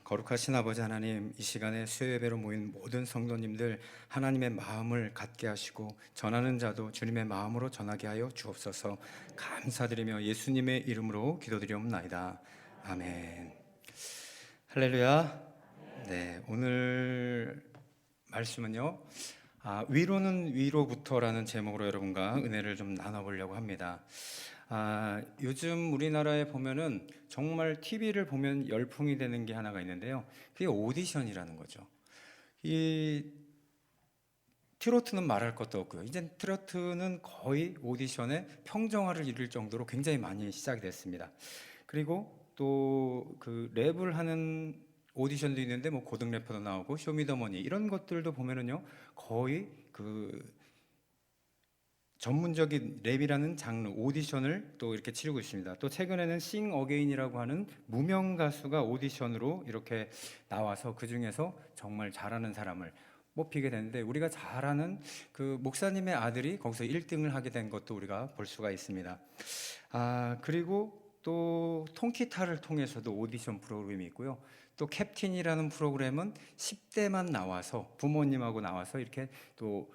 거룩하신 아버지 하나님, 이 시간에 수요예배로 모인 모든 성도님들 하나님의 마음을 갖게 하시고 전하는 자도 주님의 마음으로 전하게 하여 주옵소서. 감사드리며 예수님의 이름으로 기도드리옵나이다. 아멘. 할렐루야. 네, 오늘 말씀은요, 위로는 위로부터라는 제목으로 여러분과 은혜를 좀 나눠보려고 합니다. 요즘 우리나라에 보면은 정말 TV를 보면 열풍이 되는 게 하나가 있는데요. 그게 오디션이라는 거죠. 이 트로트는 말할 것도 없고요. 이제 트로트는 거의 오디션의 평정화를 이룰 정도로 굉장히 많이 시작이 됐습니다. 그리고 또 그 랩을 하는 오디션도 있는데 뭐 고등 래퍼도 나오고 쇼미더머니 이런 것들도 보면은요 거의 그 전문적인 랩이라는 장르 오디션을 또 이렇게 치르고 있습니다. 또 최근에는 싱 어게인이라고 하는 무명 가수가 오디션으로 이렇게 나와서 그 중에서 정말 잘하는 사람을 뽑히게 되는데, 우리가 잘 아는 그 목사님의 아들이 거기서 1등을 하게 된 것도 우리가 볼 수가 있습니다. 그리고 또 통기타를 통해서도 오디션 프로그램이 있고요. 또 캡틴이라는 프로그램은 10대만 나와서 부모님하고 나와서 이렇게 또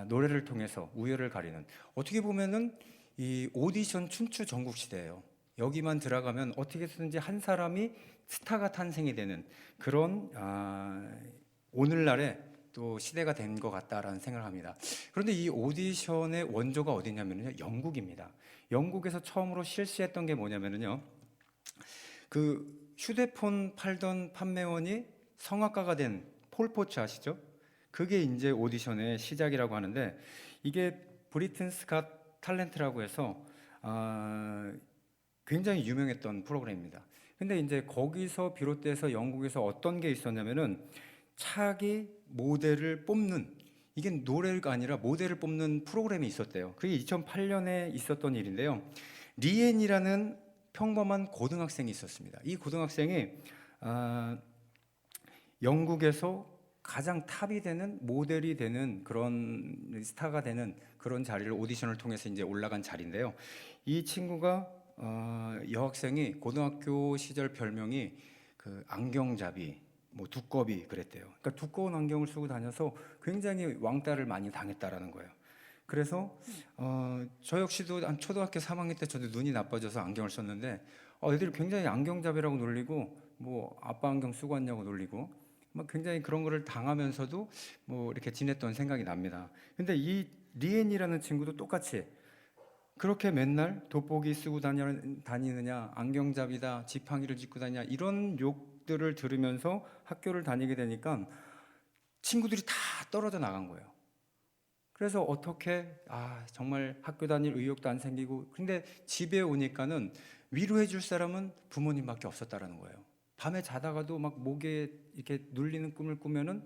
노래를 통해서 우열을 가리는, 어떻게 보면은 이 오디션 춘추 전국 시대예요. 여기만 들어가면 어떻게 해서든지 한 사람이 스타가 탄생이 되는 그런 오늘날의 또 시대가 된 것 같다라는 생각을 합니다. 그런데 이 오디션의 원조가 어디냐면요, 영국입니다. 영국에서 처음으로 실시했던 게 뭐냐면요, 그 휴대폰 팔던 판매원이 성악가가 된 폴포츠 아시죠? 그게 이제 오디션의 시작이라고 하는데, 이게 브리튼스 갓 탤런트라고 해서 굉장히 유명했던 프로그램입니다. 근데 이제 거기서 비롯돼서 영국에서 어떤 게 있었냐면은 차기 모델을 뽑는, 이게 노래가 아니라 모델을 뽑는 프로그램이 있었대요. 그게 2008년에 있었던 일인데요. 리엔이라는 평범한 고등학생이 있었습니다. 이 고등학생이 영국에서 가장 탑이 되는 모델이 되는 그런 스타가 되는 그런 자리를 오디션을 통해서 이제 올라간 자리인데요. 이 친구가 여학생이 고등학교 시절 별명이 그 안경잡이, 뭐 두꺼비 그랬대요. 그러니까 두꺼운 안경을 쓰고 다녀서 굉장히 왕따를 많이 당했다라는 거예요. 그래서 저 역시도 한 초등학교 3학년 때 저도 눈이 나빠져서 안경을 썼는데 애들이 굉장히 안경잡이라고 놀리고, 뭐 아빠 안경 쓰고 왔냐고 놀리고, 막 굉장히 그런 거를 당하면서도 뭐 이렇게 지냈던 생각이 납니다. 근데 이 리엔이라는 친구도 똑같이 그렇게 맨날 돋보기 쓰고 다니느냐, 안경잡이다, 지팡이를 짚고 다니냐, 이런 욕들을 들으면서 학교를 다니게 되니까 친구들이 다 떨어져 나간 거예요. 그래서 어떻게 정말 학교 다닐 의욕도 안 생기고, 근데 집에 오니까는 위로해 줄 사람은 부모님밖에 없었다라는 거예요. 밤에 자다가도 막 목에 이렇게 눌리는 꿈을 꾸면은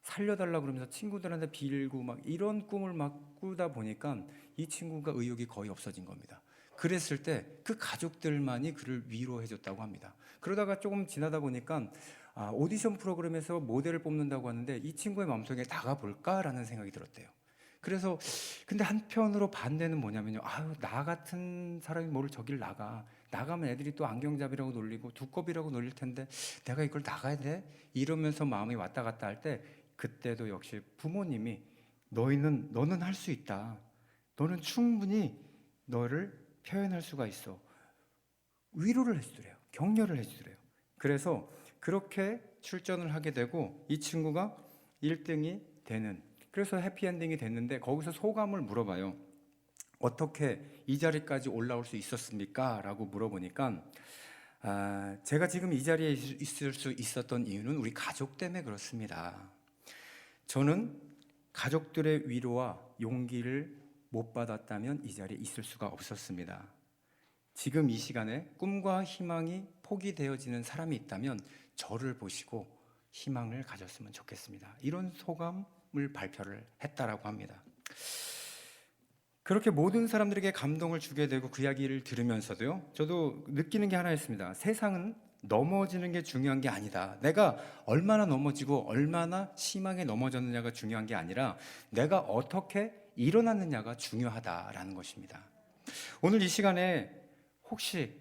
살려달라 그러면서 친구들한테 빌고 막 이런 꿈을 막 꾸다 보니까 이 친구가 의욕이 거의 없어진 겁니다. 그랬을 때 그 가족들만이 그를 위로해 줬다고 합니다. 그러다가 조금 지나다 보니까 오디션 프로그램에서 모델을 뽑는다고 하는데 이 친구의 마음속에 나가볼까라는 생각이 들었대요. 그래서 근데 한편으로 반대는 뭐냐면요, 나 같은 사람이 뭘 저길 나가면 애들이 또 안경잡이라고 놀리고 두꺼비라고 놀릴 텐데 내가 이걸 나가야 돼? 이러면서 마음이 왔다 갔다 할 때, 그때도 역시 부모님이 너는 할 수 있다, 너는 충분히 너를 표현할 수가 있어, 위로를 해주더래요. 격려를 해주더래요. 그래서 그렇게 출전을 하게 되고 이 친구가 1등이 되는, 그래서 해피엔딩이 됐는데 거기서 소감을 물어봐요. 어떻게 이 자리까지 올라올 수 있었습니까? 라고 물어보니까 제가 지금 이 자리에 있을 수 있었던 이유는 우리 가족 때문에 그렇습니다. 저는 가족들의 위로와 용기를 못 받았다면 이 자리에 있을 수가 없었습니다. 지금 이 시간에 꿈과 희망이 포기되어지는 사람이 있다면 저를 보시고 희망을 가졌으면 좋겠습니다. 이런 소감을 발표를 했다라고 합니다. 그렇게 모든 사람들에게 감동을 주게 되고 그 이야기를 들으면서도요, 저도 느끼는 게 하나 있습니다. 세상은 넘어지는 게 중요한 게 아니다. 내가 얼마나 넘어지고 얼마나 심하게 넘어졌느냐가 중요한 게 아니라 내가 어떻게 일어났느냐가 중요하다라는 것입니다. 오늘 이 시간에 혹시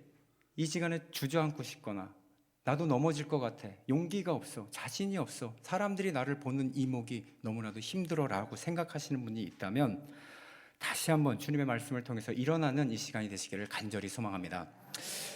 이 시간에 주저앉고 싶거나 나도 넘어질 것 같아. 용기가 없어. 자신이 없어. 사람들이 나를 보는 이목이 너무나도 힘들어라고 생각하시는 분이 있다면 다시 한번 주님의 말씀을 통해서 일어나는 이 시간이 되시기를 간절히 소망합니다.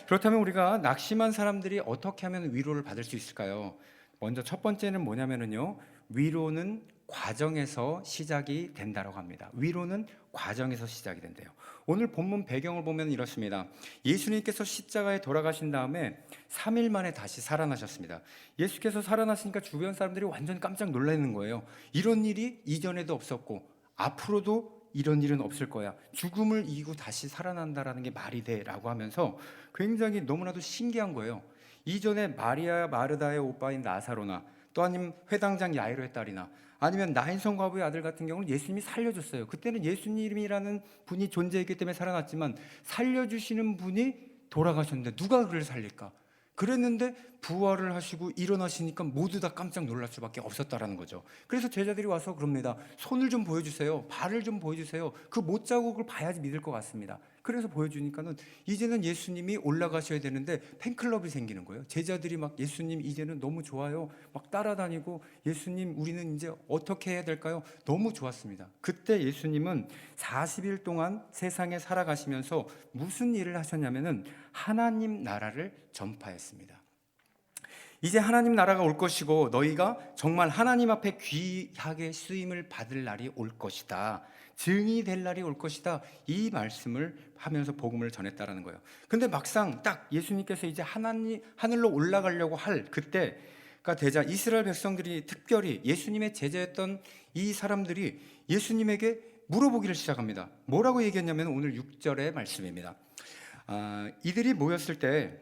그렇다면 우리가 낙심한 사람들이 어떻게 하면 위로를 받을 수 있을까요? 먼저 첫 번째는 뭐냐면요, 위로는 과정에서 시작이 된다고 합니다. 위로는 과정에서 시작이 된대요. 오늘 본문 배경을 보면 이렇습니다. 예수님께서 십자가에 돌아가신 다음에 3일 만에 다시 살아나셨습니다. 예수께서 살아나시니까 주변 사람들이 완전 깜짝 놀라는 거예요. 이런 일이 이전에도 없었고 앞으로도 이런 일은 없을 거야. 죽음을 이기고 다시 살아난다라는 게 말이 돼 라고 하면서 굉장히 너무나도 신기한 거예요. 이전에 마리아 마르다의 오빠인 나사로나 또 아니면 회당장 야이로의 딸이나 아니면 나인성 과부의 아들 같은 경우는 예수님이 살려줬어요. 그때는 예수님이라는 분이 존재했기 때문에 살아났지만 살려주시는 분이 돌아가셨는데 누가 그를 살릴까? 그랬는데 부활을 하시고 일어나시니까 모두 다 깜짝 놀랄 수밖에 없었다라는 거죠. 그래서 제자들이 와서 그럽니다. 손을 좀 보여주세요. 발을 좀 보여주세요. 그 못자국을 봐야지 믿을 것 같습니다. 그래서 보여주니까는 이제는 예수님이 올라가셔야 되는데 팬클럽이 생기는 거예요. 제자들이 막 예수님 이제는 너무 좋아요. 막 따라다니고 예수님 우리는 이제 어떻게 해야 될까요? 너무 좋았습니다. 그때 예수님은 40일 동안 세상에 살아가시면서 무슨 일을 하셨냐면은 하나님 나라를 전파했습니다. 이제 하나님 나라가 올 것이고 너희가 정말 하나님 앞에 귀하게 쓰임을 받을 날이 올 것이다. 증이 될 날이 올 것이다. 이 말씀을 하면서 복음을 전했다라는 거예요. 근데 막상 딱 예수님께서 이제 하늘로 올라가려고 할 그때가 되자 이스라엘 백성들이 특별히 예수님의 제자였던 이 사람들이 예수님에게 물어보기를 시작합니다. 뭐라고 얘기했냐면 오늘 6절의 말씀입니다. 이들이 모였을 때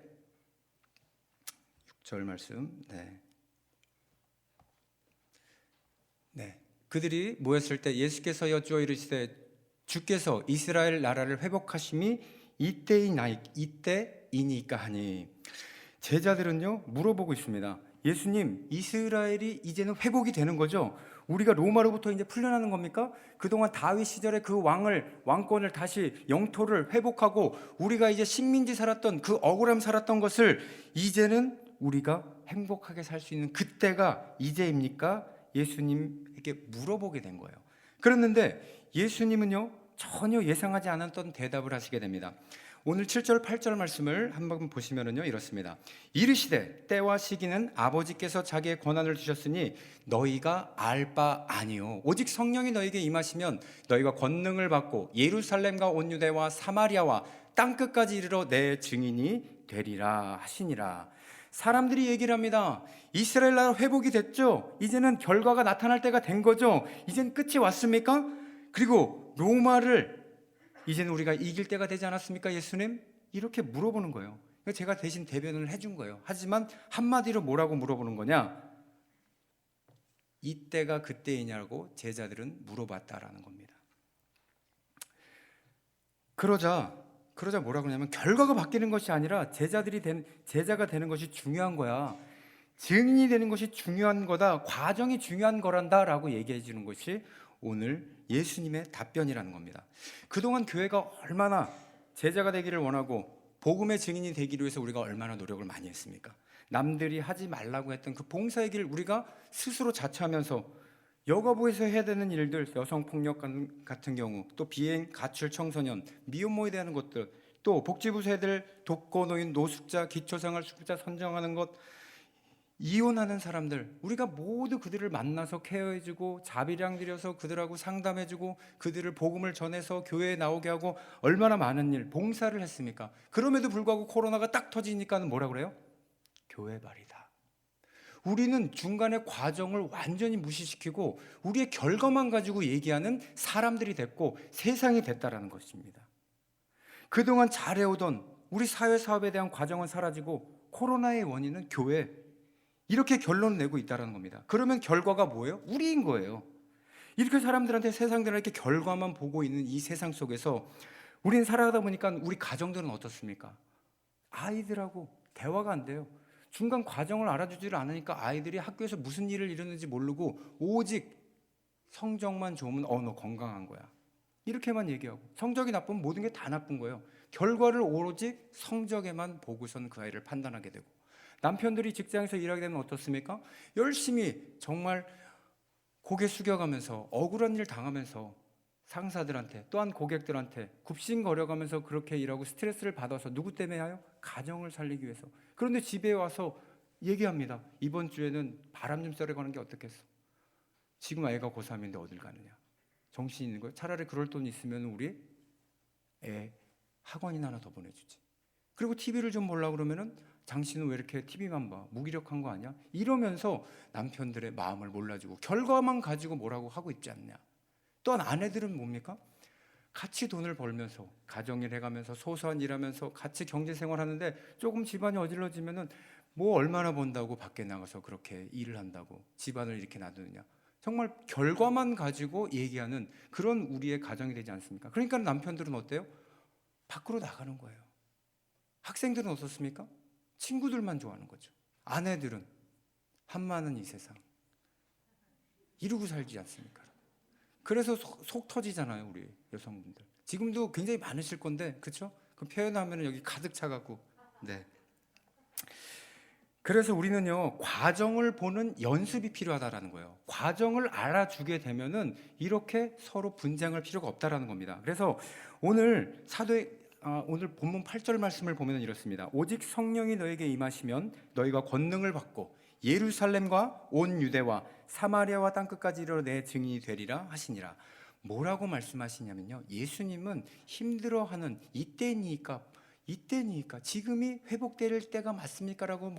6절 말씀. 그들이 모였을 때 예수께서 여쭈어 이르시되 주께서 이스라엘 나라를 회복하심이 이때이니까 하니 제자들은요 물어보고 있습니다. 예수님, 이스라엘이 이제는 회복이 되는 거죠? 우리가 로마로부터 이제 풀려나는 겁니까? 그동안 다윗 시절에 그 왕권을 다시 영토를 회복하고 우리가 이제 식민지 살았던 그 억울함 살았던 것을 이제는 우리가 행복하게 살 수 있는 그때가 이제입니까? 예수님에게 물어보게 된 거예요. 그랬는데 예수님은요 전혀 예상하지 않았던 대답을 하시게 됩니다. 오늘 7절 8절 말씀을 한번 보시면은요 이렇습니다. 이르시되 때와 시기는 아버지께서 자기의 권한을 주셨으니 너희가 알 바 아니요 오직 성령이 너희에게 임하시면 너희가 권능을 받고 예루살렘과 온 유대와 사마리아와 땅끝까지 이르러 내 증인이 되리라 하시니라. 사람들이 얘기를 합니다. 이스라엘 나라 회복이 됐죠? 이제는 결과가 나타날 때가 된 거죠? 이젠 끝이 왔습니까? 그리고 로마를 이제는 우리가 이길 때가 되지 않았습니까? 예수님? 이렇게 물어보는 거예요. 제가 대신 대변을 해준 거예요. 하지만 한마디로 뭐라고 물어보는 거냐? 이때가 그때이냐고 제자들은 물어봤다라는 겁니다. 그러자 뭐라고 하냐면 결과가 바뀌는 것이 아니라 제자가 되는 것이 중요한 거야. 증인이 되는 것이 중요한 거다. 과정이 중요한 거란다라고 얘기해 주는 것이 오늘 예수님의 답변이라는 겁니다. 그동안 교회가 얼마나 제자가 되기를 원하고 복음의 증인이 되기를 위해서 우리가 얼마나 노력을 많이 했습니까? 남들이 하지 말라고 했던 그 봉사의 길을 우리가 스스로 자처하면서 여가부에서 해야 되는 일들, 여성폭력 같은 경우, 또 비행, 가출 청소년, 미혼모에 대한 것들, 또 복지부에서 해야 될 독거노인, 노숙자, 기초생활수급자 선정하는 것, 이혼하는 사람들, 우리가 모두 그들을 만나서 케어해주고 자비량 들여서 그들하고 상담해주고 그들을 복음을 전해서 교회에 나오게 하고 얼마나 많은 일, 봉사를 했습니까? 그럼에도 불구하고 코로나가 딱 터지니까 뭐라 그래요? 교회발이다. 우리는 중간에 과정을 완전히 무시시키고 우리의 결과만 가지고 얘기하는 사람들이 됐고 세상이 됐다라는 것입니다. 그동안 잘해오던 우리 사회 사업에 대한 과정은 사라지고 코로나의 원인은 교회, 이렇게 결론을 내고 있다는 겁니다. 그러면 결과가 뭐예요? 우리인 거예요. 이렇게 사람들한테 세상들한테 결과만 보고 있는 이 세상 속에서 우리는 살아가다 보니까 우리 가정들은 어떻습니까? 아이들하고 대화가 안 돼요. 중간 과정을 알아주지를 않으니까 아이들이 학교에서 무슨 일을 이루는지 모르고 오직 성적만 좋으면 너 건강한 거야. 이렇게만 얘기하고 성적이 나쁘면 모든 게 다 나쁜 거예요. 결과를 오로지 성적에만 보고선 그 아이를 판단하게 되고 남편들이 직장에서 일하게 되면 어떻습니까? 열심히 정말 고개 숙여가면서 억울한 일 당하면서 상사들한테 또한 고객들한테 굽신거려가면서 그렇게 일하고 스트레스를 받아서 누구 때문에 하요? 가정을 살리기 위해서. 그런데 집에 와서 얘기합니다. 이번 주에는 바람 좀 쐬러 가는 게 어떻겠어? 지금 애가 고3인데 어딜 가느냐? 정신 있는 거예요? 차라리 그럴 돈 있으면 우리 애 학원이나 하나 더 보내주지. 그리고 TV를 좀 보려고 그러면은 당신은 왜 이렇게 TV만 봐? 무기력한 거 아니야? 이러면서 남편들의 마음을 몰라주고 결과만 가지고 뭐라고 하고 있지 않냐? 또한 아내들은 뭡니까? 같이 돈을 벌면서 가정일 해가면서 소소한 일하면서 같이 경제생활하는데 조금 집안이 어질러지면은 뭐 얼마나 번다고 밖에 나가서 그렇게 일을 한다고 집안을 이렇게 놔두느냐? 정말 결과만 가지고 얘기하는 그런 우리의 가정이 되지 않습니까? 그러니까 남편들은 어때요? 밖으로 나가는 거예요. 학생들은 어떻습니까? 친구들만 좋아하는 거죠. 아내들은 한마는 이 세상 이루고 살지 않습니까? 그래서 속 터지잖아요, 우리 여성분들. 지금도 굉장히 많으실 건데, 그렇죠? 그 표현하면 여기 가득 차갖고, 네. 그래서 우리는요, 과정을 보는 연습이 필요하다라는 거예요. 과정을 알아주게 되면은 이렇게 서로 분쟁할 필요가 없다라는 겁니다. 그래서 오늘 오늘 본문 8절 말씀을 보면 이렇습니다. 오직 성령이 너에게 임하시면 너희가 권능을 받고 예루살렘과 온 유대와 사마리아와 땅끝까지 이르러 내 증인이 되리라 하시니라. 뭐라고 말씀하시냐면요, 예수님은 힘들어하는 이때니까 지금이 회복될 때가 맞습니까? 라고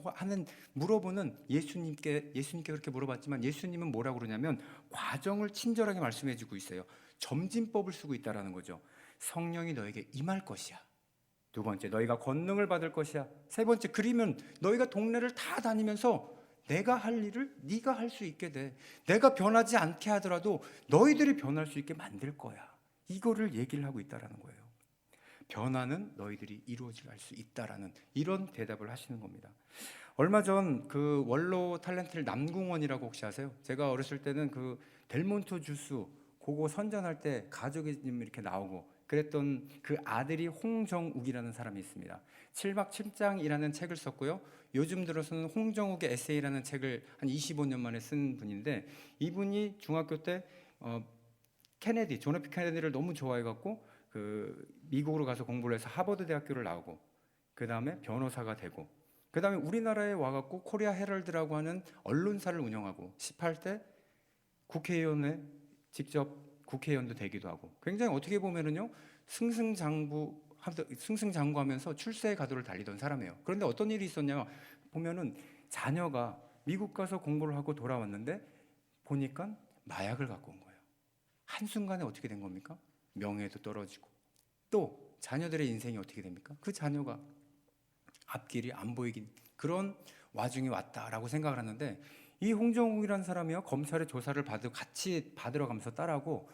물어보는 예수님께 그렇게 물어봤지만 예수님은 뭐라고 그러냐면 과정을 친절하게 말씀해 주고 있어요. 점진법을 쓰고 있다라는 거죠. 성령이 너에게 임할 것이야. 두 번째, 너희가 권능을 받을 것이야. 세 번째, 그리면 너희가 동네를 다 다니면서 내가 할 일을 네가 할 수 있게 돼. 내가 변하지 않게 하더라도 너희들이 변할 수 있게 만들 거야. 이거를 얘기를 하고 있다라는 거예요. 변화는 너희들이 이루어질 수 있다라는 이런 대답을 하시는 겁니다. 얼마 전 그 원로 탤런트 남궁원이라고 혹시 아세요? 제가 어렸을 때는 그 델몬트 주스 그거 선전할 때 가족이 이렇게 나오고 그랬던 그 아들이 홍정욱이라는 사람이 있습니다. 7박 7장이라는 책을 썼고요. 요즘 들어서는 홍정욱의 에세이라는 책을 한 25년 만에 쓴 분인데 이분이 중학교 때 존 F 케네디를 너무 좋아해갖고 그 미국으로 가서 공부를 해서 하버드 대학교를 나오고 그 다음에 변호사가 되고 그 다음에 우리나라에 와갖고 코리아 헤럴드라고 하는 언론사를 운영하고 18대 국회의원에 직접 국회의원도 되기도 하고 굉장히 어떻게 보면은요 승승장구하면서 출세의 가도를 달리던 사람이에요. 그런데 어떤 일이 있었냐 보면은 자녀가 미국 가서 공부를 하고 돌아왔는데 보니까 마약을 갖고 온 거예요. 한순간에 어떻게 된 겁니까? 명예도 떨어지고 또 자녀들의 인생이 어떻게 됩니까? 그 자녀가 앞길이 안 보이긴 그런 와중에 왔다라고 생각을 하는데 이 홍정욱이라는 사람이요 검찰의 조사를 같이 받으러 가면서 딸하고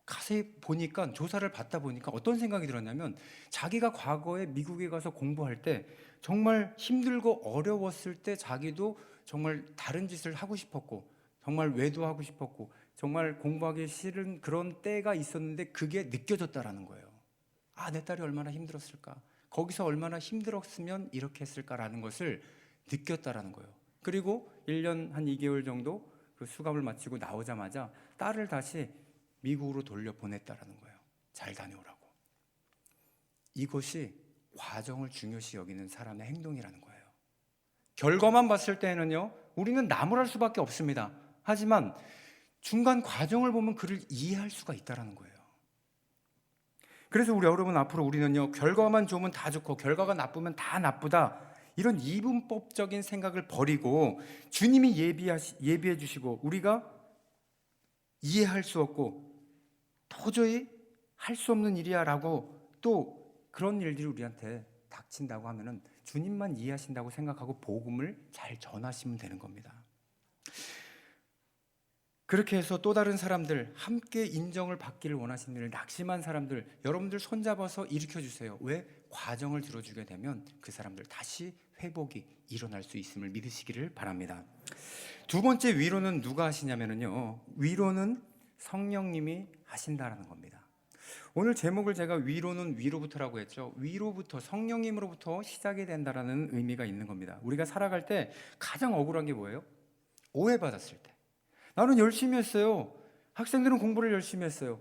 가세히 보니까 조사를 받다 보니까 어떤 생각이 들었냐면 자기가 과거에 미국에 가서 공부할 때 정말 힘들고 어려웠을 때 자기도 정말 다른 짓을 하고 싶었고 정말 외도하고 싶었고 정말 공부하기 싫은 그런 때가 있었는데 그게 느껴졌다라는 거예요. 아, 내 딸이 얼마나 힘들었을까? 거기서 얼마나 힘들었으면 이렇게 했을까라는 것을 느꼈다라는 거예요. 그리고 1년 한 2개월 정도 그 수감을 마치고 나오자마자 딸을 다시 미국으로 돌려보냈다라는 거예요. 잘 다녀오라고. 이것이 과정을 중요시 여기는 사람의 행동이라는 거예요. 결과만 봤을 때는요, 우리는 나무랄 수밖에 없습니다. 하지만 중간 과정을 보면 그를 이해할 수가 있다라는 거예요. 그래서 우리 여러분 앞으로 우리는요, 결과만 좋으면 다 좋고 결과가 나쁘면 다 나쁘다. 이런 이분법적인 생각을 버리고 주님이 예비해 주시고 우리가 이해할 수 없고 도저히 할 수 없는 일이야 라고 또 그런 일들이 우리한테 닥친다고 하면은 주님만 이해하신다고 생각하고 복음을 잘 전하시면 되는 겁니다. 그렇게 해서 또 다른 사람들 함께 인정을 받기를 원하시는 일 낙심한 사람들 여러분들 손잡아서 일으켜 주세요. 왜? 과정을 들어주게 되면 그 사람들 다시 회복이 일어날 수 있음을 믿으시기를 바랍니다. 두 번째 위로는 누가 하시냐면요, 위로는 성령님이 하신다라는 겁니다. 오늘 제목을 제가 위로는 위로부터라고 했죠. 위로부터, 성령님으로부터 시작이 된다라는 의미가 있는 겁니다. 우리가 살아갈 때 가장 억울한 게 뭐예요? 오해받았을 때. 나는 열심히 했어요. 학생들은 공부를 열심히 했어요.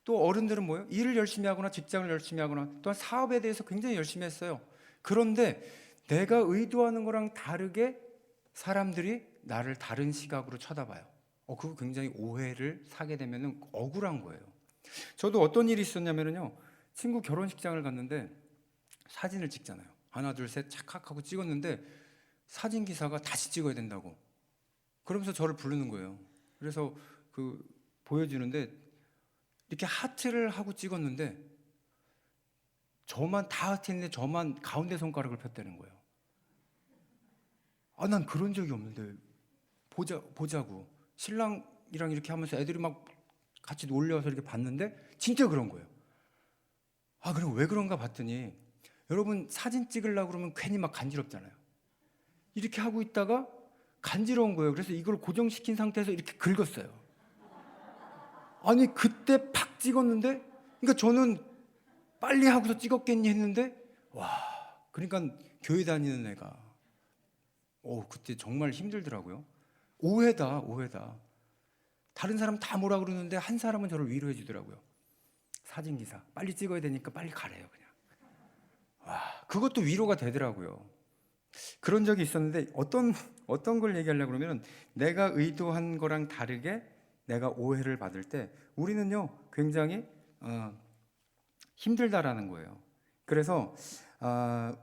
또 어른들은 뭐예요? 일을 열심히 하거나 직장을 열심히 하거나 또한 사업에 대해서 굉장히 열심히 했어요. 그런데 내가 의도하는 거랑 다르게 사람들이 나를 다른 시각으로 쳐다봐요. 그거 굉장히 오해를 사게 되면 억울한 거예요. 저도 어떤 일이 있었냐면요, 친구 결혼식장을 갔는데 사진을 찍잖아요. 하나 둘 셋 착각하고 찍었는데 사진 기사가 다시 찍어야 된다고 그러면서 저를 부르는 거예요. 그래서 보여주는데 이렇게 하트를 하고 찍었는데 저만 다 하트했는데 저만 가운데 손가락을 폈다는 거예요. 난 그런 적이 없는데 보자고 신랑이랑 이렇게 하면서 애들이 막 같이 놀려서 이렇게 봤는데 진짜 그런 거예요. 그럼 왜 그런가 봤더니 여러분 사진 찍으려고 그러면 괜히 막 간지럽잖아요. 이렇게 하고 있다가 간지러운 거예요. 그래서 이걸 고정시킨 상태에서 이렇게 긁었어요. 아니 그때 팍 찍었는데 그러니까 저는 빨리 하고서 찍었겠니 했는데 그러니까 교회 다니는 애가 그때 정말 힘들더라고요. 오해다. 다른 사람 다 뭐라 그러는데 한 사람은 저를 위로해 주더라고요. 사진기사 빨리 찍어야 되니까 빨리 가래요 그냥. 그것도 위로가 되더라고요. 그런 적이 있었는데 어떤 걸 얘기하려고 그러면 내가 의도한 거랑 다르게 내가 오해를 받을 때 우리는요 굉장히 힘들다라는 거예요. 그래서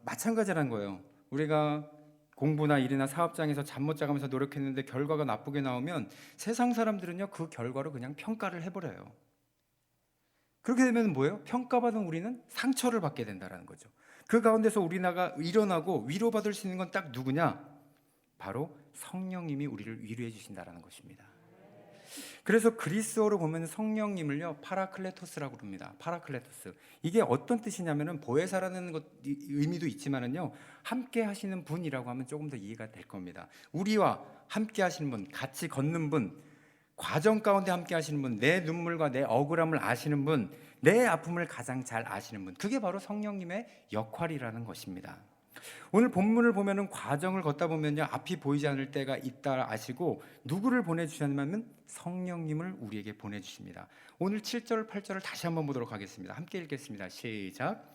마찬가지라는 거예요. 우리가 공부나 일이나 사업장에서 잠 못 자가면서 노력했는데 결과가 나쁘게 나오면 세상 사람들은요 그 결과로 그냥 평가를 해버려요. 그렇게 되면 뭐예요? 평가받은 우리는 상처를 받게 된다는 거죠. 그 가운데서 우리나가 일어나고 위로받을 수 있는 건 딱 누구냐? 바로 성령님이 우리를 위로해 주신다는 것입니다. 그래서 그리스어로 보면 성령님을요 파라클레토스라고 부릅니다. 파라클레토스. 이게 어떤 뜻이냐면은 보혜사라는 의미도 있지만은요 함께 하시는 분이라고 하면 조금 더 이해가 될 겁니다. 우리와 함께 하시는 분, 같이 걷는 분, 과정 가운데 함께 하시는 분, 내 눈물과 내 억울함을 아시는 분, 내 아픔을 가장 잘 아시는 분, 그게 바로 성령님의 역할이라는 것입니다. 오늘 본문을 보면은 과정을 걷다 보면요 앞이 보이지 않을 때가 있다 아시고 누구를 보내주셨냐면 성령님을 우리에게 보내주십니다. 오늘 7절 8절을 다시 한번 보도록 하겠습니다. 함께 읽겠습니다. 시작.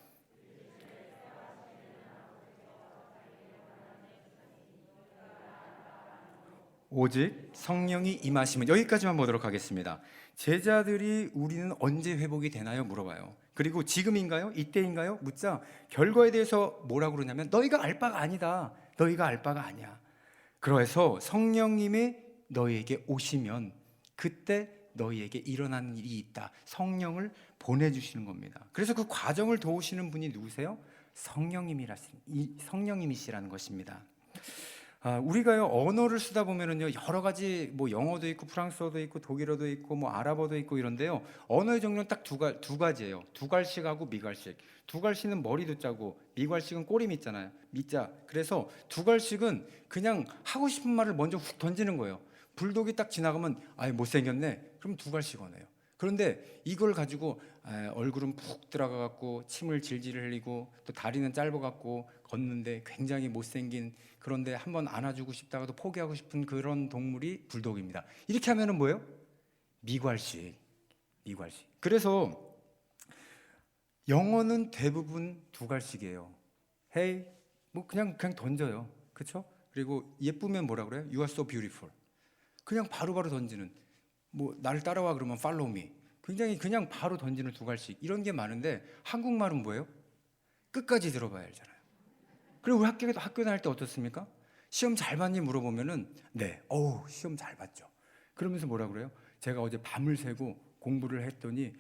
오직 성령이 임하시면, 여기까지만 보도록 하겠습니다. 제자들이 우리는 언제 회복이 되나요? 물어봐요. 그리고 지금인가요? 이때인가요? 묻자 결과에 대해서 뭐라고 그러냐면 너희가 알 바가 아니다. 너희가 알 바가 아니야. 그래서 성령님이 너희에게 오시면 그때 너희에게 일어나는 일이 있다. 성령을 보내주시는 겁니다. 그래서 그 과정을 도우시는 분이 누구세요? 성령님이시라는 것입니다. 우리가요 언어를 쓰다 보면은요 여러 가지 영어도 있고 프랑스어도 있고 독일어도 있고 아랍어도 있고 이런데요 언어의 종류는 딱 두 가지예요. 두갈식하고 미갈식. 두갈식은 머리도 짜고 미갈식은 꼬리 밑잖아요. 밑자. 그래서 두갈식은 그냥 하고 싶은 말을 먼저 훅 던지는 거예요. 불독이 딱 지나가면 못생겼네. 그럼 두갈식 언어예요. 그런데 이걸 가지고 얼굴은 푹 들어가 갖고 침을 질질 흘리고 또 다리는 짧아 갖고 걷는데 굉장히 못생긴, 그런데 한번 안아주고 싶다가도 포기하고 싶은 그런 동물이 불독입니다. 이렇게 하면은 뭐예요? 미괄식. 그래서 영어는 대부분 두갈식이에요. Hey, 그냥 던져요. 그렇죠? 그리고 예쁘면 뭐라 그래요? You are so beautiful. 그냥 바로바로 던지는. 나를 따라와 그러면 follow me. 굉장히 그냥 바로 던지는 두갈식. 이런 게 많은데 한국말은 뭐예요? 끝까지 들어봐야 알잖아요. 그리고 우리 학교 다닐 때 어떻습니까? 시험 잘 봤니 물어보면은 네, 시험 잘 봤죠. 그러면서 뭐라 그래요? 제가 어제 밤을 새고 공부를 했더니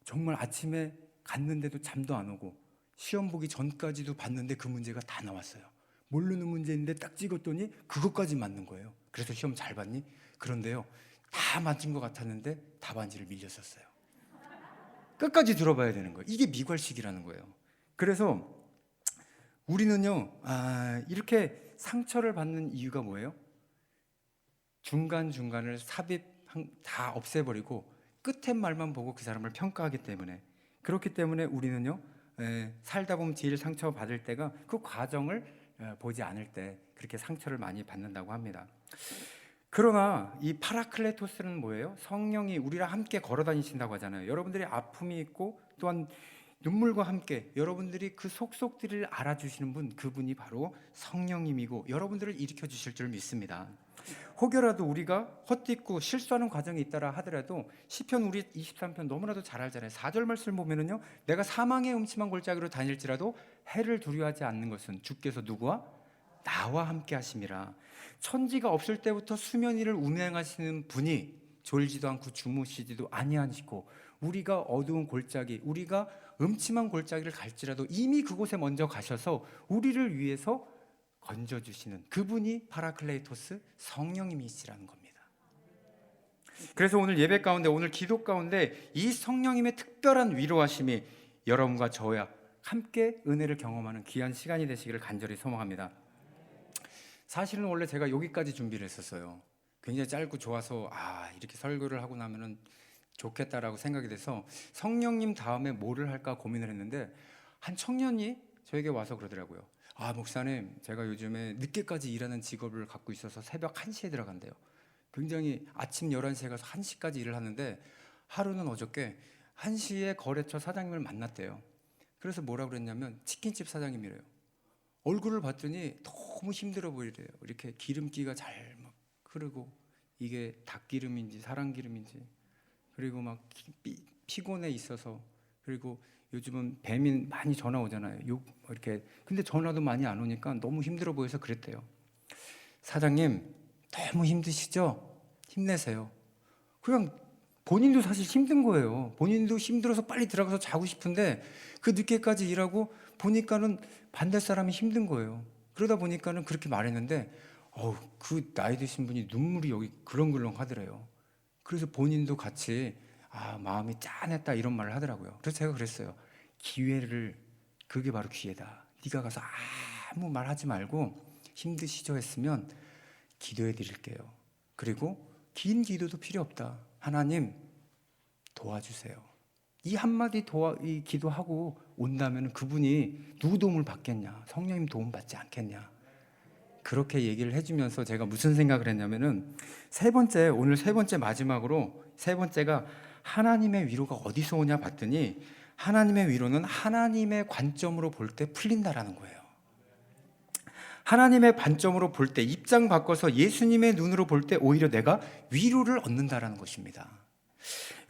정말 아침에 갔는데도 잠도 안 오고 시험 보기 전까지도 봤는데 그 문제가 다 나왔어요. 모르는 문제인데 딱 찍었더니 그것까지 맞는 거예요. 그래서 시험 잘 봤니? 그런데요 다 맞은 것 같았는데 답안지를 밀렸었어요. 끝까지 들어봐야 되는 거예요. 이게 미괄식이라는 거예요. 그래서 우리는요 이렇게 상처를 받는 이유가 뭐예요? 중간중간을 삽입 다 없애버리고 끝의 말만 보고 그 사람을 평가하기 때문에, 그렇기 때문에 우리는요, 살다 보면 제일 상처 받을 때가 그 과정을 보지 않을 때 그렇게 상처를 많이 받는다고 합니다. 그러나 이 파라클레토스는 뭐예요? 성령이 우리랑 함께 걸어 다니신다고 하잖아요. 여러분들이 아픔이 있고 또한 눈물과 함께 여러분들이 그 속속들을 알아주시는 분, 그분이 바로 성령님이고 여러분들을 일으켜 주실 줄 믿습니다. 혹여라도 우리가 헛딛고 실수하는 과정이 있다라 하더라도 시편 우리 23편 너무나도 잘 알잖아요. 4절 말씀을 보면은요, 내가 사망의 음침한 골짜기로 다닐지라도 해를 두려워하지 않는 것은 주께서 누구와 나와 함께 하심이라. 천지가 없을 때부터 수면 위를 운행하시는 분이 졸지도 않고 주무시지도 아니하시고 우리가 어두운 골짜기, 우리가 음침한 골짜기를 갈지라도 이미 그곳에 먼저 가셔서 우리를 위해서 건져주시는 그분이 파라클레이토스 성령님이시라는 겁니다. 그래서 오늘 예배 가운데, 오늘 기도 가운데 이 성령님의 특별한 위로하심이 여러분과 저와 함께 은혜를 경험하는 귀한 시간이 되시기를 간절히 소망합니다. 사실은 원래 제가 여기까지 준비를 했었어요. 굉장히 짧고 좋아서 이렇게 설교를 하고 나면은 좋겠다라고 생각이 돼서 성령님 다음에 뭐를 할까 고민을 했는데 한 청년이 저에게 와서 그러더라고요. 목사님, 제가 요즘에 늦게까지 일하는 직업을 갖고 있어서 새벽 1시에 들어간대요. 굉장히 아침 11시에 가서 1시까지 일을 하는데 하루는 어저께 1시에 거래처 사장님을 만났대요. 그래서 뭐라고 그랬냐면 치킨집 사장님이래요. 얼굴을 봤더니 너무 힘들어 보이래요. 이렇게 기름기가 잘 막 흐르고 이게 닭기름인지 사람기름인지, 그리고 막 피곤해 있어서, 그리고 요즘은 배민 많이 전화 오잖아요. 이렇게. 근데 전화도 많이 안 오니까 너무 힘들어 보여서 그랬대요. 사장님, 너무 힘드시죠? 힘내세요. 그냥 본인도 사실 힘든 거예요. 본인도 힘들어서 빨리 들어가서 자고 싶은데 그 늦게까지 일하고 보니까는 반대 사람이 힘든 거예요. 그러다 보니까는 그렇게 말했는데 그 나이 드신 분이 눈물이 여기 그렁그렁 하더래요. 그래서 본인도 같이 마음이 짠했다 이런 말을 하더라고요. 그래서 제가 그랬어요. 그게 바로 기회다. 네가 가서 아무 말 하지 말고 힘드시죠 했으면 기도해 드릴게요. 그리고 긴 기도도 필요 없다. 하나님 도와주세요. 이 한마디 이 기도하고 온다면 그분이 누구 도움을 받겠냐? 성령님 도움 받지 않겠냐? 그렇게 얘기를 해주면서 제가 무슨 생각을 했냐면은 오늘 세 번째 마지막으로 세 번째가 하나님의 위로가 어디서 오냐 봤더니 하나님의 위로는 하나님의 관점으로 볼 때 풀린다라는 거예요. 하나님의 관점으로 볼 때, 입장 바꿔서 예수님의 눈으로 볼 때 오히려 내가 위로를 얻는다라는 것입니다.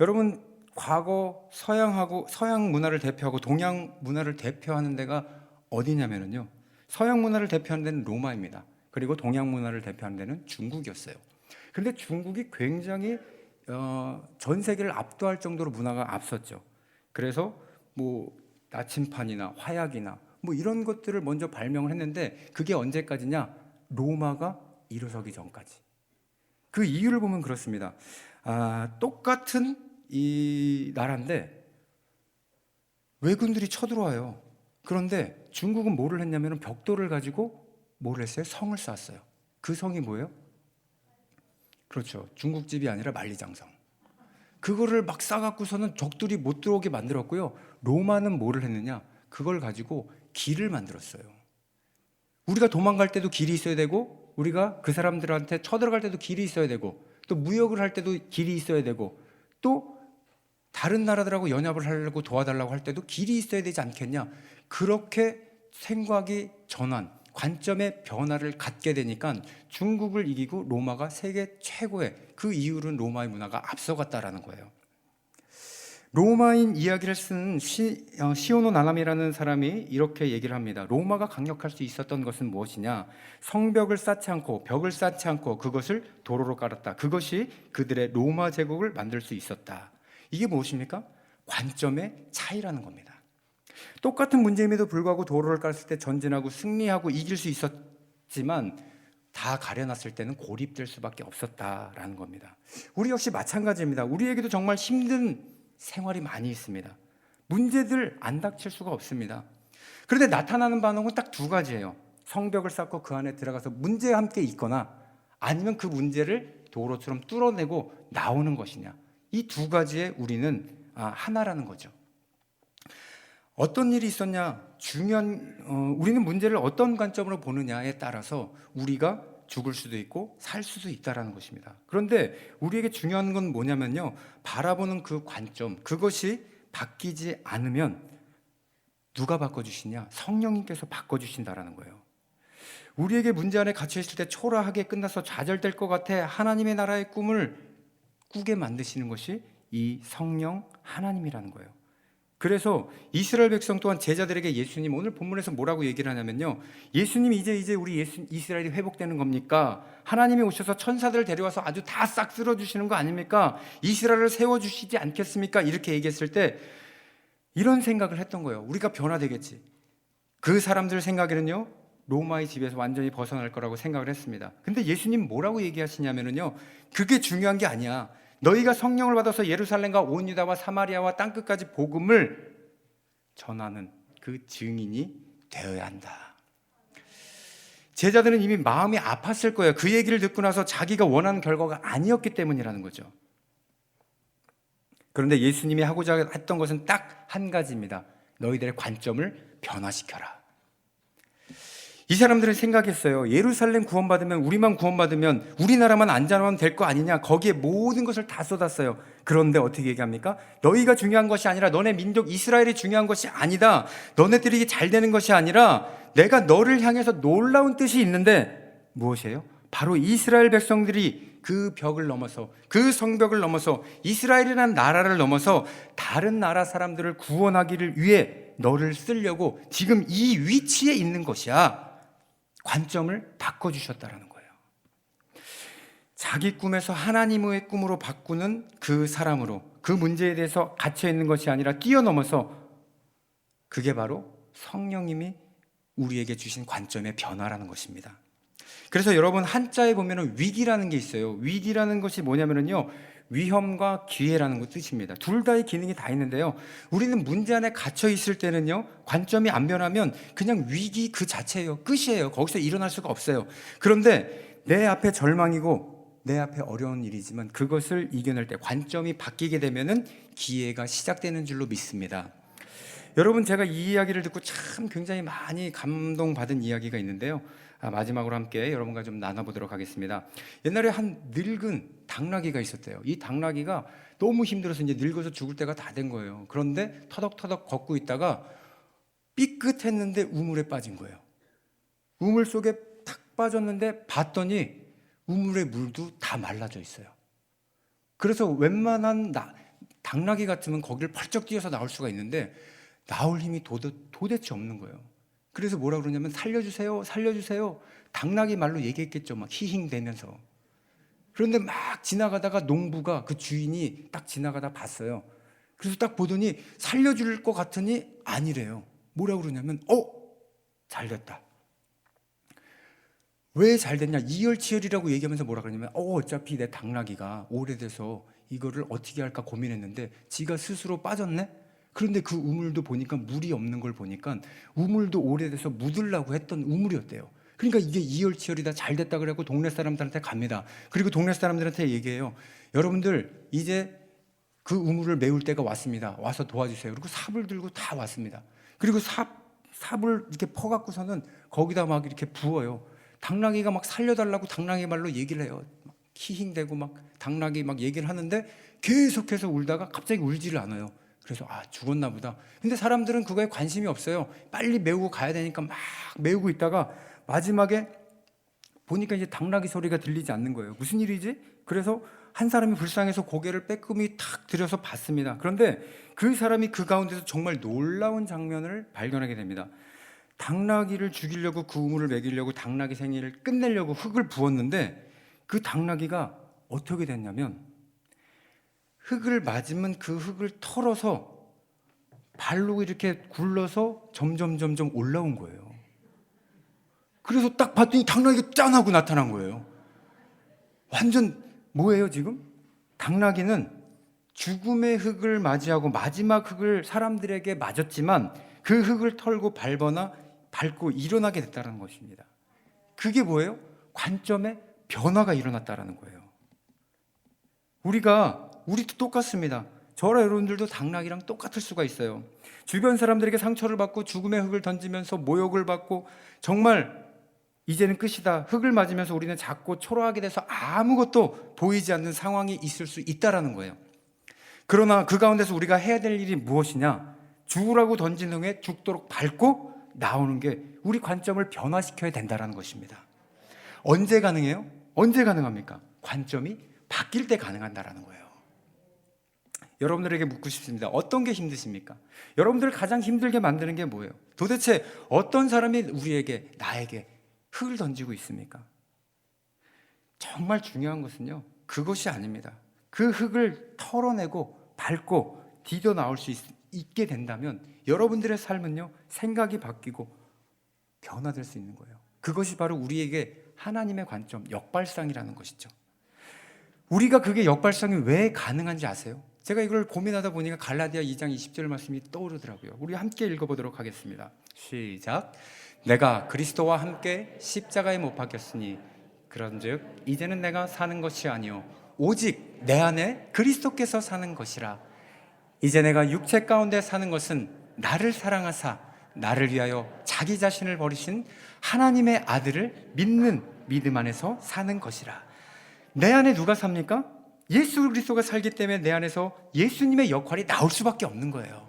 여러분, 과거 서양 문화를 대표하고 동양 문화를 대표하는 데가 어디냐면요, 서양 문화를 대표하는 데는 로마입니다. 그리고 동양 문화를 대표하는 데는 중국이었어요. 그런데 중국이 굉장히 전 세계를 압도할 정도로 문화가 앞섰죠. 그래서 나침판이나 화약이나 이런 것들을 먼저 발명을 했는데 그게 언제까지냐? 로마가 일어서기 전까지. 그 이유를 보면 그렇습니다. 똑같은 이 나라인데 외군들이 쳐들어와요. 그런데 중국은 뭐를 했냐면 벽돌을 가지고 뭐를 했어요? 성을 쌓았어요. 그 성이 뭐예요? 그렇죠. 중국집이 아니라 만리장성. 그거를 막 쌓아갖고서는 적들이 못 들어오게 만들었고요. 로마는 뭐를 했느냐? 그걸 가지고 길을 만들었어요. 우리가 도망갈 때도 길이 있어야 되고, 우리가 그 사람들한테 쳐들어갈 때도 길이 있어야 되고, 또 무역을 할 때도 길이 있어야 되고, 또 다른 나라들하고 연합을 하려고 도와달라고 할 때도 길이 있어야 되지 않겠냐? 그렇게 생각이 전환, 관점의 변화를 갖게 되니까 중국을 이기고 로마가 세계 최고의, 그 이유는 로마의 문화가 앞서갔다라는 거예요. 로마인 이야기를 쓴 시오노 나나미라는 사람이 이렇게 얘기를 합니다. 로마가 강력할 수 있었던 것은 무엇이냐? 성벽을 쌓지 않고 벽을 쌓지 않고 그것을 도로로 깔았다. 그것이 그들의 로마 제국을 만들 수 있었다. 이게 무엇입니까? 관점의 차이라는 겁니다. 똑같은 문제임에도 불구하고 도로를 깔았을 때 전진하고 승리하고 이길 수 있었지만 다 가려놨을 때는 고립될 수밖에 없었다라는 겁니다. 우리 역시 마찬가지입니다. 우리에게도 정말 힘든 생활이 많이 있습니다. 문제들 안 닥칠 수가 없습니다. 그런데 나타나는 반응은 딱 두 가지예요. 성벽을 쌓고 그 안에 들어가서 문제와 함께 있거나 아니면 그 문제를 도로처럼 뚫어내고 나오는 것이냐. 이 두 가지에 우리는 하나라는 거죠. 어떤 일이 있었냐, 우리는 문제를 어떤 관점으로 보느냐에 따라서 우리가 죽을 수도 있고 살 수도 있다라는 것입니다. 그런데 우리에게 중요한 건 뭐냐면요, 바라보는 그 관점, 그것이 바뀌지 않으면 누가 바꿔주시냐? 성령님께서 바꿔주신다라는 거예요. 우리에게 문제 안에 갇혀 있을 때 초라하게 끝나서 좌절될 것 같아 하나님의 나라의 꿈을 꾸게 만드시는 것이 이 성령 하나님이라는 거예요. 그래서 이스라엘 백성 또한 제자들에게 예수님, 오늘 본문에서 뭐라고 얘기를 하냐면요, 예수님이 이제 우리 이스라엘이 회복되는 겁니까? 하나님이 오셔서 천사들을 데려와서 아주 다 싹 쓸어주시는 거 아닙니까? 이스라엘을 세워주시지 않겠습니까? 이렇게 얘기했을 때 이런 생각을 했던 거예요. 우리가 변화되겠지. 그 사람들 생각에는요, 로마의 집에서 완전히 벗어날 거라고 생각을 했습니다. 근데 예수님 뭐라고 얘기하시냐면요, 그게 중요한 게 아니야. 너희가 성령을 받아서 예루살렘과 온 유다와 사마리아와 땅끝까지 복음을 전하는 그 증인이 되어야 한다. 제자들은 이미 마음이 아팠을 거예요. 그 얘기를 듣고 나서 자기가 원하는 결과가 아니었기 때문이라는 거죠. 그런데 예수님이 하고자 했던 것은 딱 한 가지입니다. 너희들의 관점을 변화시켜라. 이 사람들은 생각했어요. 예루살렘 구원받으면, 우리만 구원받으면, 우리나라만 안전하면 될 거 아니냐. 거기에 모든 것을 다 쏟았어요. 그런데 어떻게 얘기합니까? 너희가 중요한 것이 아니라, 너네 민족 이스라엘이 중요한 것이 아니다. 너네들이 잘 되는 것이 아니라 내가 너를 향해서 놀라운 뜻이 있는데 무엇이에요? 바로 이스라엘 백성들이 그 벽을 넘어서, 그 성벽을 넘어서, 이스라엘이라는 나라를 넘어서 다른 나라 사람들을 구원하기를 위해 너를 쓰려고 지금 이 위치에 있는 것이야. 관점을 바꿔주셨다라는 거예요. 자기 꿈에서 하나님의 꿈으로 바꾸는 그 사람으로, 그 문제에 대해서 갇혀있는 것이 아니라 뛰어넘어서, 그게 바로 성령님이 우리에게 주신 관점의 변화라는 것입니다. 그래서 여러분, 한자에 보면 위기라는 게 있어요. 위기라는 것이 뭐냐면요, 위험과 기회라는 것 뜻입니다. 둘 다의 기능이 다 있는데요, 우리는 문제 안에 갇혀 있을 때는요, 관점이 안 변하면 그냥 위기 그 자체예요. 끝이에요. 거기서 일어날 수가 없어요. 그런데 내 앞에 절망이고 내 앞에 어려운 일이지만 그것을 이겨낼 때 관점이 바뀌게 되면은 기회가 시작되는 줄로 믿습니다. 여러분, 제가 이 이야기를 듣고 참 굉장히 많이 감동받은 이야기가 있는데요, 마지막으로 함께 여러분과 좀 나눠보도록 하겠습니다. 옛날에 한 늙은 당나귀가 있었대요. 이 당나귀가 너무 힘들어서 이제 늙어서 죽을 때가 다 된 거예요. 그런데 터덕터덕 걷고 있다가 삐끗했는데 우물에 빠진 거예요. 우물 속에 탁 빠졌는데 봤더니 우물의 물도 다 말라져 있어요. 그래서 웬만한 당나귀 같으면 거기를 펄쩍 뛰어서 나올 수가 있는데 나올 힘이 도대체 없는 거예요. 그래서 뭐라 그러냐면 살려주세요, 살려주세요. 당나귀 말로 얘기했겠죠. 막 히힝대면서. 그런데 막 지나가다가 농부가, 그 주인이 딱 지나가다 봤어요. 그래서 딱 보더니 살려줄 것 같으니 아니래요. 뭐라 그러냐면 잘 됐다. 왜 잘 됐냐, 이열치열이라고 얘기하면서 뭐라 그러냐면 어차피 내 당나귀가 오래돼서 이거를 어떻게 할까 고민했는데 지가 스스로 빠졌네? 그런데 그 우물도 보니까 물이 없는 걸 보니까 우물도 오래돼서 묻으려고 했던 우물이었대요. 그러니까 이게 이열치열이다, 잘 됐다 그래갖고 동네 사람들한테 갑니다. 그리고 동네 사람들한테 얘기해요. 여러분들 이제 그 우물을 메울 때가 왔습니다. 와서 도와주세요. 그리고 삽을 들고 다 왔습니다. 그리고 삽을 이렇게 퍼갖고서는 거기다 막 이렇게 부어요. 당나귀가 막 살려달라고 당나귀 말로 얘기를 해요. 막 히힝대고 막 당나귀 막 얘기를 하는데 계속해서 울다가 갑자기 울지를 않아요. 그래서 죽었나 보다. 근데 사람들은 그거에 관심이 없어요. 빨리 메우고 가야 되니까 막 메우고 있다가 마지막에 보니까 이제 당나귀 소리가 들리지 않는 거예요. 무슨 일이지? 그래서 한 사람이 불쌍해서 고개를 빼끔히 탁 들여서 봤습니다. 그런데 그 사람이 그 가운데서 정말 놀라운 장면을 발견하게 됩니다. 당나귀를 죽이려고, 그 우물을 먹이려고 당나귀 생일을 끝내려고 흙을 부었는데 그 당나귀가 어떻게 됐냐면 흙을 맞으면 그 흙을 털어서 발로 이렇게 굴러서 점점 올라온 거예요. 그래서 딱 봤더니 당나귀가 짠 하고 나타난 거예요. 완전 뭐예요 지금? 당나귀는 죽음의 흙을 맞이하고 마지막 흙을 사람들에게 맞았지만 그 흙을 털고 밟고 일어나게 됐다는 것입니다. 그게 뭐예요? 관점의 변화가 일어났다는 거예요. 우리가 우리도 똑같습니다. 저와 여러분들도 당나귀랑 똑같을 수가 있어요. 주변 사람들에게 상처를 받고 죽음의 흙을 던지면서 모욕을 받고 정말 이제는 끝이다, 흙을 맞으면서 우리는 작고 초라하게 돼서 아무것도 보이지 않는 상황이 있을 수 있다라는 거예요. 그러나 그 가운데서 우리가 해야 될 일이 무엇이냐? 죽으라고 던진 흙에 죽도록 밟고 나오는 게 우리 관점을 변화시켜야 된다는 것입니다. 언제 가능해요? 언제 가능합니까? 관점이 바뀔 때 가능한다라는 거예요. 여러분들에게 묻고 싶습니다. 어떤 게 힘드십니까? 여러분들을 가장 힘들게 만드는 게 뭐예요? 도대체 어떤 사람이 우리에게, 나에게 흙을 던지고 있습니까? 정말 중요한 것은요, 그것이 아닙니다. 그 흙을 털어내고 밟고 디뎌 나올 수 있게 된다면 여러분들의 삶은요, 생각이 바뀌고 변화될 수 있는 거예요. 그것이 바로 우리에게 하나님의 관점, 역발상이라는 것이죠. 우리가 그게 역발상이 왜 가능한지 아세요? 제가 이걸 고민하다 보니까 갈라디아 2장 20절 말씀이 떠오르더라고요. 우리 함께 읽어보도록 하겠습니다. 시작. 내가 그리스도와 함께 십자가에 못 박혔으니 그런즉 이제는 내가 사는 것이 아니요 오직 내 안에 그리스도께서 사는 것이라. 이제 내가 육체 가운데 사는 것은 나를 사랑하사 나를 위하여 자기 자신을 버리신 하나님의 아들을 믿는 믿음 안에서 사는 것이라. 내 안에 누가 삽니까? 예수 그리스도가 살기 때문에 내 안에서 예수님의 역할이 나올 수밖에 없는 거예요.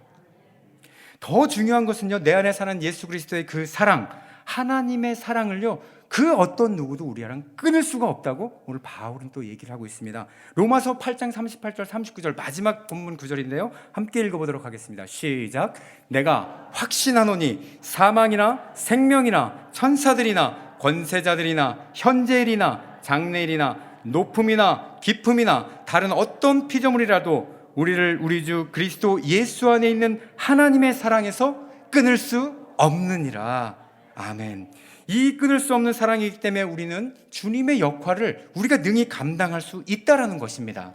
더 중요한 것은요, 내 안에 사는 예수 그리스도의 그 사랑, 하나님의 사랑을요, 그 어떤 누구도 우리랑 끊을 수가 없다고 오늘 바울은 또 얘기를 하고 있습니다. 로마서 8장 38절 39절 마지막 본문 구절인데요, 함께 읽어보도록 하겠습니다. 시작. 내가 확신하노니 사망이나 생명이나 천사들이나 권세자들이나 현재일이나 장래일이나 높음이나 깊음이나 다른 어떤 피조물이라도 우리를 우리 주 그리스도 예수 안에 있는 하나님의 사랑에서 끊을 수 없느니라. 아멘. 이 끊을 수 없는 사랑이기 때문에 우리는 주님의 역할을 우리가 능히 감당할 수 있다라는 것입니다.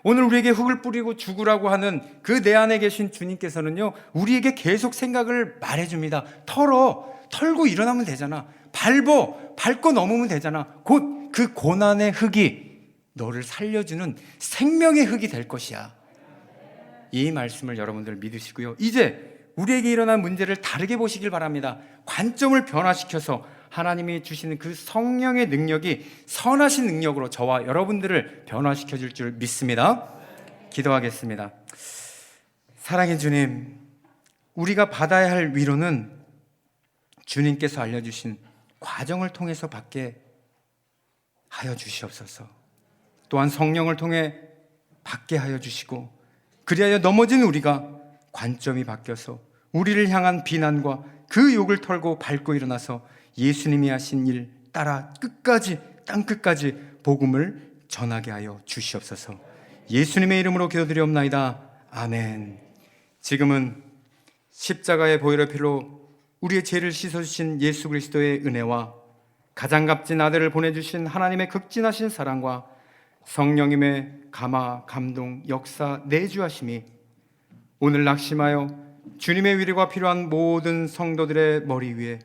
오늘 우리에게 흙을 뿌리고 죽으라고 하는 그 내 안에 계신 주님께서는요, 우리에게 계속 생각을 말해줍니다. 털고 일어나면 되잖아. 밟고 넘으면 되잖아. 곧 그 고난의 흙이 너를 살려주는 생명의 흙이 될 것이야. 이 말씀을 여러분들 믿으시고요, 이제 우리에게 일어난 문제를 다르게 보시길 바랍니다. 관점을 변화시켜서 하나님이 주시는 그 성령의 능력이 선하신 능력으로 저와 여러분들을 변화시켜 줄 줄 믿습니다. 기도하겠습니다. 사랑의 주님, 우리가 받아야 할 위로는 주님께서 알려주신 과정을 통해서 받게 하여 주시옵소서. 또한 성령을 통해 받게 하여 주시고, 그리하여 넘어진 우리가 관점이 바뀌어서 우리를 향한 비난과 그 욕을 털고 밟고 일어나서 예수님이 하신 일 따라 끝까지, 땅끝까지 복음을 전하게 하여 주시옵소서. 예수님의 이름으로 기도드리옵나이다. 아멘. 지금은 십자가의 보혈의 피로 우리의 죄를 씻어주신 예수 그리스도의 은혜와 가장 값진 아들을 보내주신 하나님의 극진하신 사랑과 성령님의 감화, 감동, 역사, 내주하심이 오늘 낙심하여 주님의 위로가 필요한 모든 성도들의 머리 위에,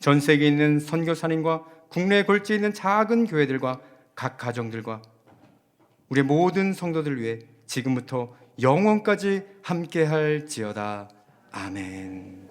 전 세계에 있는 선교사님과 국내 골지에 있는 작은 교회들과 각 가정들과 우리 모든 성도들 위해 지금부터 영원까지 함께할지어다. 아멘.